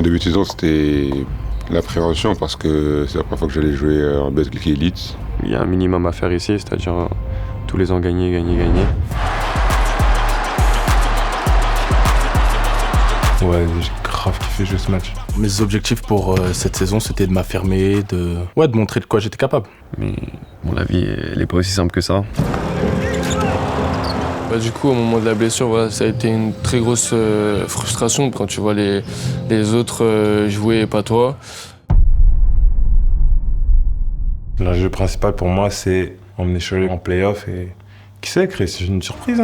En début de saison, c'était l'appréhension parce que c'est la première fois que j'allais jouer en Basket Elite. Il y a un minimum à faire ici, c'est-à-dire tous les ans gagner. Ouais, j'ai grave kiffé jouer ce match. Mes objectifs pour cette saison, c'était de m'affirmer, de montrer de quoi j'étais capable. Mais bon, la vie, elle est pas aussi simple que ça. Du coup, au moment de la blessure, ça a été une très grosse frustration quand tu vois les autres jouer et pas toi. L'enjeu principal pour moi, c'est emmener Cholet en play-off et qui sait, créer une surprise.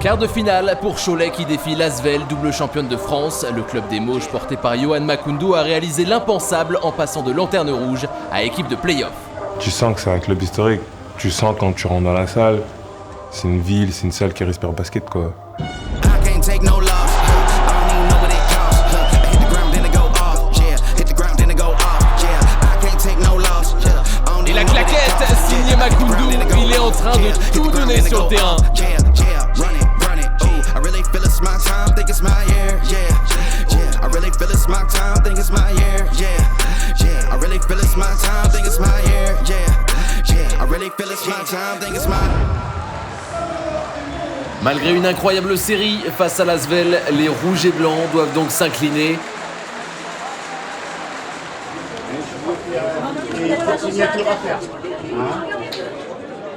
Quart de finale pour Cholet qui défie l'Asvel, double championne de France. Le club des Mauges porté par Yohan Makoundou a réalisé l'impensable en passant de lanterne rouge à équipe de play-off. Tu sens que c'est un club historique. Tu sens quand tu rentres dans la salle, c'est une ville, c'est une salle qui respire basket, quoi. Et la claquette, signé Makoundou, il est en train de tout donner sur le terrain. Malgré une incroyable série face à l'Asvel, les rouges et blancs doivent donc s'incliner.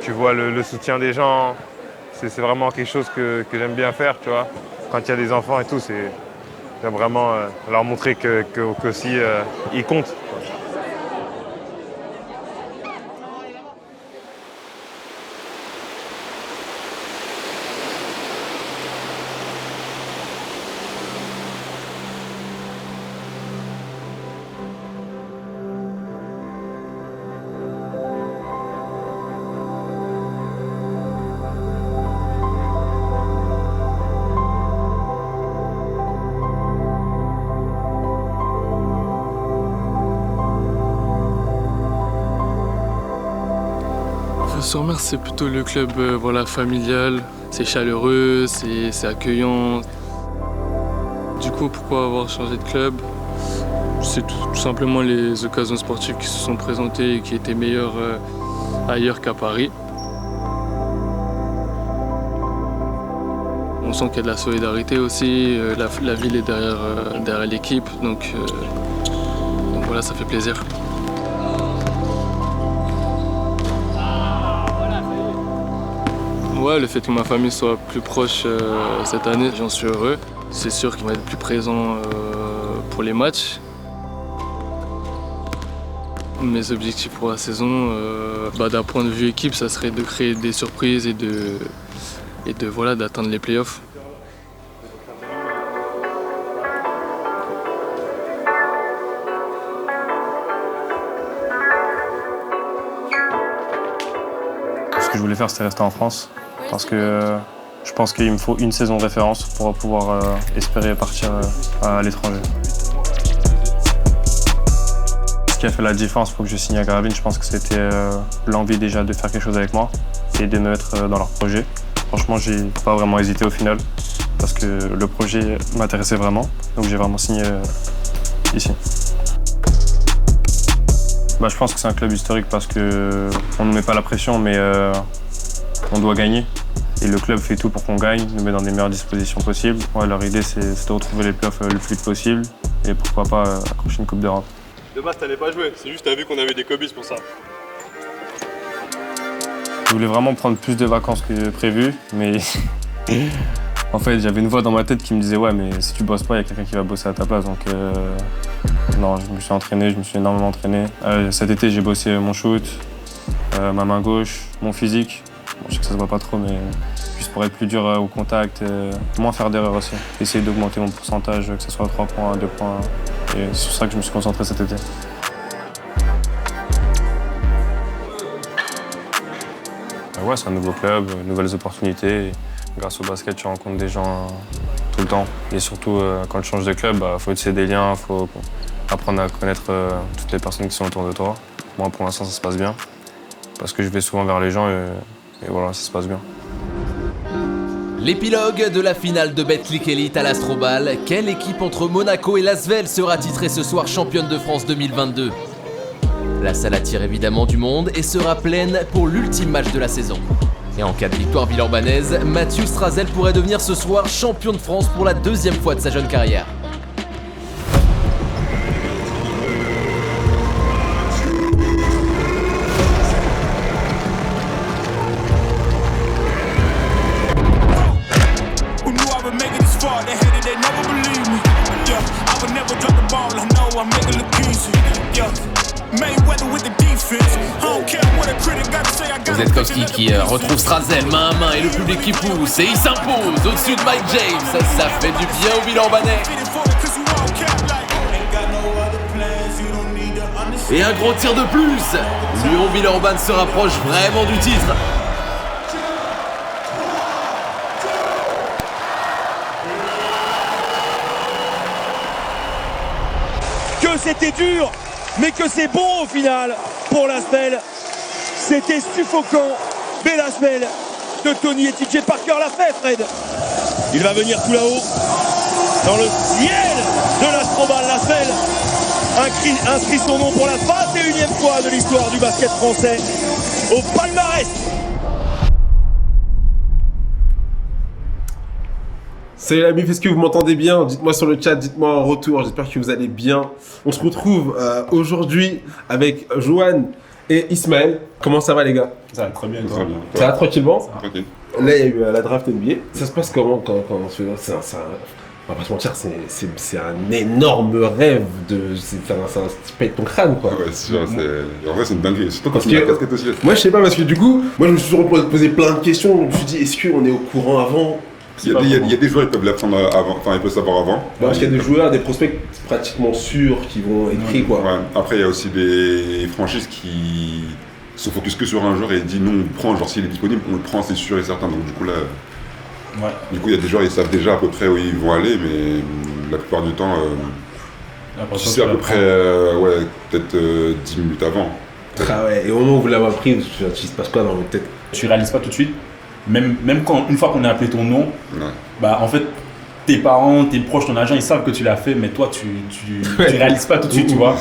Tu vois le soutien des gens, c'est vraiment quelque chose que j'aime bien faire, tu vois. Quand il y a des enfants et tout, j'aime vraiment leur montrer qu'aussi ils comptent. Sur-Mer, c'est plutôt le club familial. C'est chaleureux, c'est accueillant. Du coup, pourquoi avoir changé de club? C'est tout simplement les occasions sportives qui se sont présentées et qui étaient meilleures ailleurs qu'à Paris. On sent qu'il y a de la solidarité aussi, la ville est derrière l'équipe, donc voilà, ça fait plaisir. Ouais, le fait que ma famille soit plus proche cette année, j'en suis heureux. C'est sûr qu'ils vont être plus présents pour les matchs. Mes objectifs pour la saison, d'un point de vue équipe, ça serait de créer des surprises et d'atteindre les playoffs. Ce que je voulais faire, c'était rester en France. Parce que je pense qu'il me faut une saison de référence pour pouvoir espérer partir à l'étranger. Ce qui a fait la différence pour que je signe à Gravine, je pense que c'était l'envie déjà de faire quelque chose avec moi et de me mettre dans leur projet. Franchement, j'ai pas vraiment hésité au final parce que le projet m'intéressait vraiment. Donc j'ai vraiment signé ici. Je pense que c'est un club historique parce qu'on ne met pas la pression, mais on doit gagner. Et le club fait tout pour qu'on gagne, nous met dans les meilleures dispositions possibles. Ouais, leur idée, c'est de retrouver les playoffs le plus vite possible et pourquoi pas accrocher une Coupe d'Europe. De base, t'allais pas jouer, c'est juste t'as vu qu'on avait des cobies pour ça. Je voulais vraiment prendre plus de vacances que prévu, mais en fait, j'avais une voix dans ma tête qui me disait « Ouais, mais si tu bosses pas, il y a quelqu'un qui va bosser à ta place. » Donc non, je me suis entraîné, je me suis énormément entraîné. Cet été, j'ai bossé mon shoot, ma main gauche, mon physique. Bon, je sais que ça se voit pas trop, mais juste pour être plus dur au contact, moins faire d'erreurs aussi. Essayer d'augmenter mon pourcentage, que ce soit à 3 points, à 2 points. Et c'est sur ça que je me suis concentré cet été. Ouais, c'est un nouveau club, nouvelles opportunités. Grâce au basket, tu rencontres des gens tout le temps. Et surtout, quand tu changes de club, faut tisser des liens, faut apprendre à connaître toutes les personnes qui sont autour de toi. Moi, pour l'instant, ça se passe bien. Parce que je vais souvent vers les gens et voilà, ça se passe bien. L'épilogue de la finale de Betclic Elite à l'Astrobal. Quelle équipe entre Monaco et Lasvel sera titrée ce soir championne de France 2022 ? La salle attire évidemment du monde et sera pleine pour l'ultime match de la saison. Et en cas de victoire villeurbannaise, Mathieu Strazel pourrait devenir ce soir champion de France pour la 2e fois de sa jeune carrière. Zetkovski qui retrouve Strazel main à main et le public qui pousse et il s'impose au-dessus de Mike James. Ça fait du bien au Villeurbanais. Et un gros tir de plus. Lyon-Villeurbanne se rapproche vraiment du titre. Que c'était dur, mais que c'est bon au final pour Lasvel. C'était suffocant. Belle Lasvel de Tony et TJ Parker l'a fait, Fred. Il va venir tout là-haut, dans le ciel de l'Astrobal. Lasvel inscrit son nom pour la 21e fois de l'histoire du basket français au palmarès. Salut la MIF, est-ce que vous m'entendez bien? Dites-moi sur le chat, dites-moi en retour, j'espère que vous allez bien. On se retrouve aujourd'hui avec Johan et Ismaël. Comment ça va les gars? Ça va très bien. Très bien. Ça va tranquillement? Tranquille. Là il y a eu la draft NBA. Ça se passe comment quand on se fait ça? On va pas se mentir, c'est un énorme rêve de. Ça pète ton crâne quoi. Ouais, c'est sûr, en vrai c'est une dinguerie, surtout quand tu mets la casquette aussi. Moi je sais pas parce que du coup, moi je me suis posé plein de questions. Je me suis dit, est-ce qu'on est au courant avant? Il y a des joueurs qui peuvent l'apprendre avant, enfin ils peuvent savoir avant. Parce qu'il y a des joueurs, des prospects pratiquement sûrs qui vont être pris quoi. Ouais. Après il y a aussi des franchises qui se focus que sur un joueur et disent non on le prend, genre s'il est disponible on le prend c'est sûr et certain. Donc du coup là, du coup il y a des joueurs ils savent déjà à peu près où ils vont aller mais la plupart du temps tu sais à peu près peut-être 10 minutes avant. Ah ouais, et au moment où vous l'avez appris, il se passe quoi dans votre tête? Tu réalises pas tout de suite. Même quand, une fois qu'on a appelé ton nom, bah en fait, tes parents, tes proches, ton agent, ils savent que tu l'as fait, mais toi, tu réalises pas tout de suite, tu vois.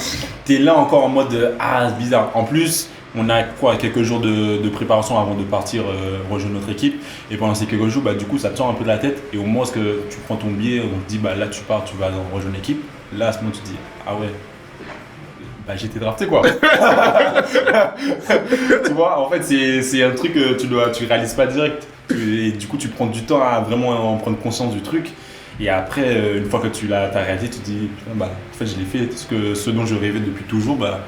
T'es là encore en mode c'est bizarre. En plus, on a quelques jours de préparation avant de partir rejoindre notre équipe. Et pendant ces quelques jours, bah, du coup, ça te sort un peu de la tête. Et au moins, que tu prends ton billet, on te dit, bah là, tu pars, tu vas rejoindre l'équipe. Là, à ce moment, tu te dis, ah ouais. Bah, j'ai été drafté quoi. Tu vois, en fait c'est un truc que tu réalises pas direct et du coup tu prends du temps à vraiment en prendre conscience du truc et après une fois que tu l'as réalisé tu te dis bah en fait je l'ai fait ce dont je rêvais depuis toujours bah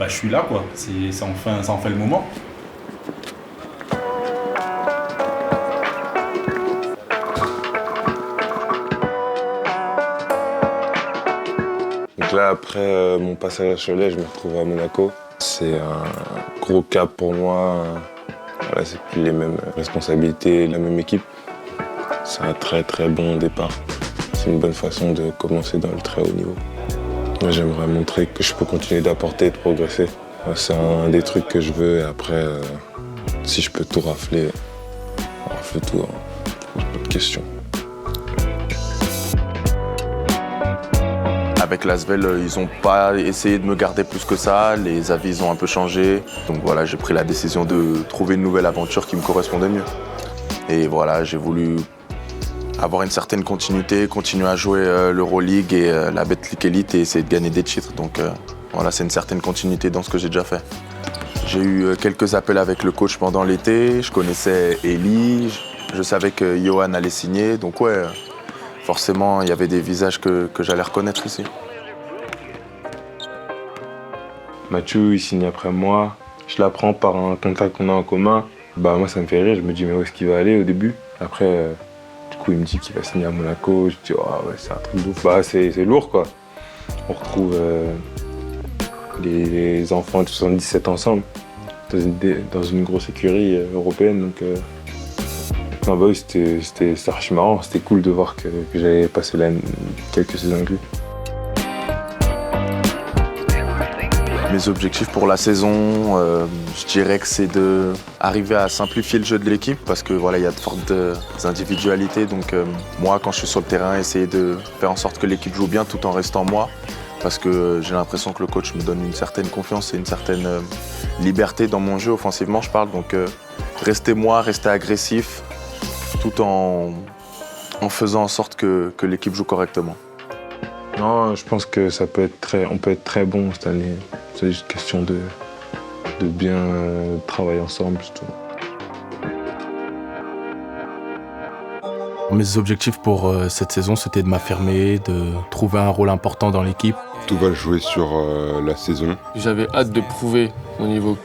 je suis là quoi. Ça en fait le moment. Donc là, après mon passage à Cholet, je me retrouve à Monaco. C'est un gros cap pour moi. Voilà, c'est plus les mêmes responsabilités, la même équipe. C'est un très très bon départ. C'est une bonne façon de commencer dans le très haut niveau. Moi, j'aimerais montrer que je peux continuer d'apporter et de progresser. C'est un des trucs que je veux et après, si je peux tout rafler, on rafle tout, hein. Pas de question. Avec Lasvel, ils n'ont pas essayé de me garder plus que ça, les avis ont un peu changé. Donc voilà, j'ai pris la décision de trouver une nouvelle aventure qui me correspondait mieux. Et voilà, j'ai voulu avoir une certaine continuité, continuer à jouer l'Euroleague et la Betclic Elite et essayer de gagner des titres. Donc voilà, c'est une certaine continuité dans ce que j'ai déjà fait. J'ai eu quelques appels avec le coach pendant l'été, je connaissais Eli, je savais que Johan allait signer, donc ouais. Forcément, il y avait des visages que j'allais reconnaître ici. Mathieu, il signe après moi. Je l'apprends par un contact qu'on a en commun. Bah, moi, ça me fait rire. Je me dis, mais où est-ce qu'il va aller au début? Après, du coup, il me dit qu'il va signer à Monaco. Je dis, oh, ouais, c'est un truc de ouf. Bah, c'est lourd, quoi. On retrouve les enfants de 77 ensemble dans une grosse écurie européenne. Donc, non, bah oui, c'était archi marrant, c'était cool de voir que j'avais passé quelques saisons avec lui. Mes objectifs pour la saison, je dirais que c'est d'arriver à simplifier le jeu de l'équipe parce que voilà, il y a de fortes individualités. Donc moi, quand je suis sur le terrain, essayer de faire en sorte que l'équipe joue bien tout en restant moi. Parce que j'ai l'impression que le coach me donne une certaine confiance et une certaine liberté dans mon jeu, offensivement je parle. Donc rester moi, rester agressif, tout en faisant en sorte que l'équipe joue correctement. Non, je pense que on peut être très bon cette année. C'est juste question de bien travailler ensemble. Tout. Mes objectifs pour cette saison, c'était de m'affirmer, de trouver un rôle important dans l'équipe. Tout va jouer sur la saison. J'avais hâte de prouver mon niveau.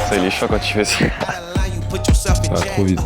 Ça, il est chaud quand tu fais ça. Ça va trop vite.